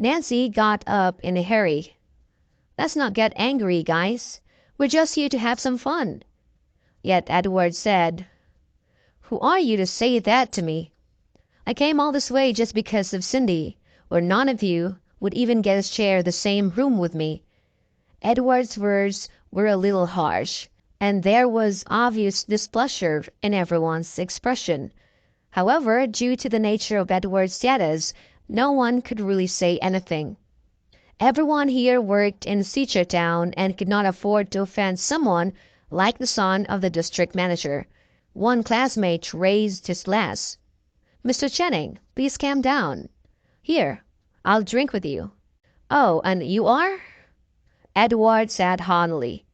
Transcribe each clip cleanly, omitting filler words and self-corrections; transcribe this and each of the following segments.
Nancy got up in a hurry. "Let's not get angry, guys. We're just here to have some fun." Yet Edward said, "Who are you to say that to me? I came all this way just because of Cindy, or none of you would even get to share the same room with me." Edward's words were a little harsh, and there was obvious displeasure in everyone's expression. However, due to the nature of Edward's status, no one could really say anything. Everyone here worked in Seachertown and could not afford to offend someone like the son of the district manager. One classmate raised his glass. "Mr. Channing, please calm down. Here, I'll drink with you." "Oh, and you are?" Edward said haughtily.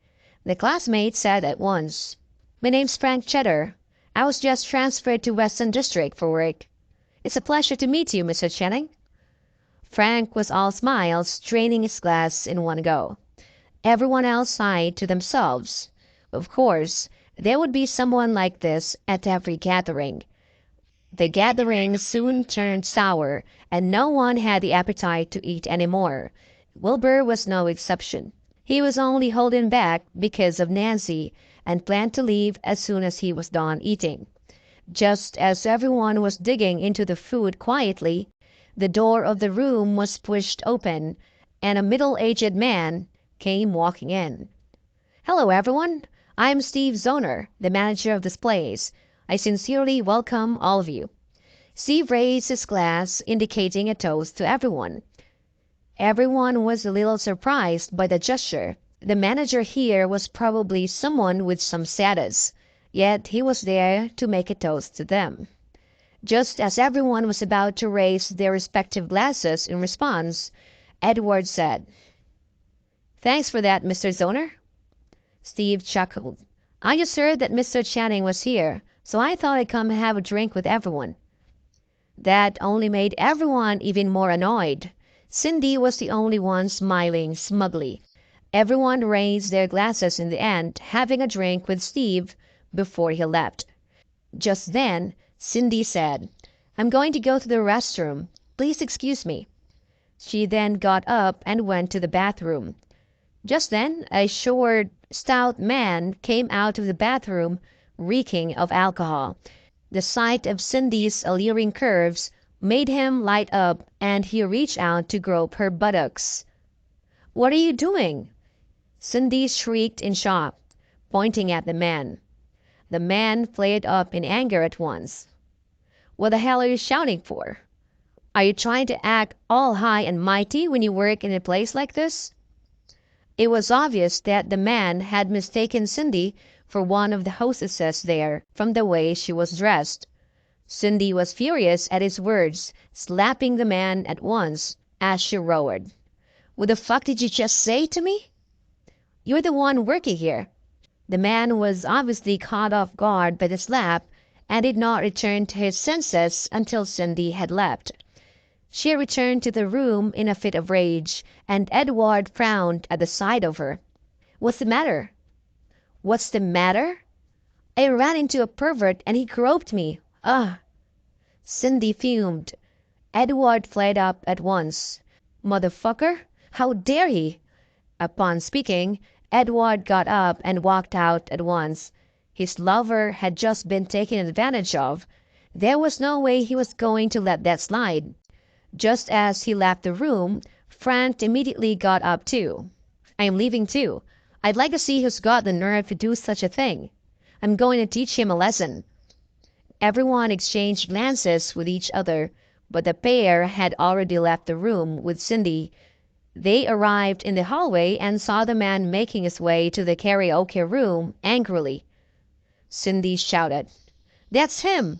The classmate said at once, "My name's Frank Cheddar. I was just transferred to Western District for work. It's a pleasure to meet you, Mr. Channing." Frank was all smiles, draining his glass in one go. Everyone else sighed to themselves. Of course, there would be someone like this at every gathering. The gathering soon turned sour, and no one had the appetite to eat any more. Wilbur was no exception. He was only holding back because of Nancy, and planned to leave as soon as he was done eating. Just as everyone was digging into the food quietly, the door of the room was pushed open, and a middle-aged man came walking in. "Hello, everyone. I'm Steve Zoner, the manager of this place. I sincerely welcome all of you." Steve raised his glass, indicating a toast to everyone. Everyone was a little surprised by the gesture. The manager here was probably someone with some status, yet he was there to make a toast to them. Just as everyone was about to raise their respective glasses in response, Edward said, "Thanks for that, Mr. Zoner." Steve chuckled. "I just heard that Mr. Channing was here, so I thought I'd come and have a drink with everyone." That only made everyone even more annoyed. Cindy was the only one smiling smugly. Everyone raised their glasses in the end, having a drink with Steve before he left. Just then, Cindy said, "I'm going to go to the restroom. Please excuse me." She then got up and went to the bathroom. Just then, a short, stout man came out of the bathroom, reeking of alcohol. The sight of Cindy's alluring curves made him light up, and he reached out to grope her buttocks. "What are you doing?" Cindy shrieked in shock, pointing at the man. The man flared up in anger at once. "What the hell are you shouting for? Are you trying to act all high and mighty when you work in a place like this?" It was obvious that the man had mistaken Cindy for one of the hostesses there, from the way she was dressed. Cindy was furious at his words, slapping the man at once as she roared, "What the fuck did you just say to me? You're the one working here." The man was obviously caught off guard by the slap and did not return to his senses until Cindy had left. She returned to the room in a fit of rage, and Edward frowned at the sight of her. "What's the matter?" "What's the matter? I ran into a pervert and he groped me. Ugh!" Cindy fumed. Edward flared up at once. "Motherfucker! How dare he!" Upon speaking, Edward got up and walked out at once. His lover had just been taken advantage of. There was no way he was going to let that slide. Just as he left the room, Frank immediately got up too. "I am leaving too. I'd like to see who's got the nerve to do such a thing. I'm going to teach him a lesson." Everyone exchanged glances with each other, but the pair had already left the room with Cindy. They arrived in the hallway and saw the man making his way to the karaoke room angrily. Cindy shouted, "That's him!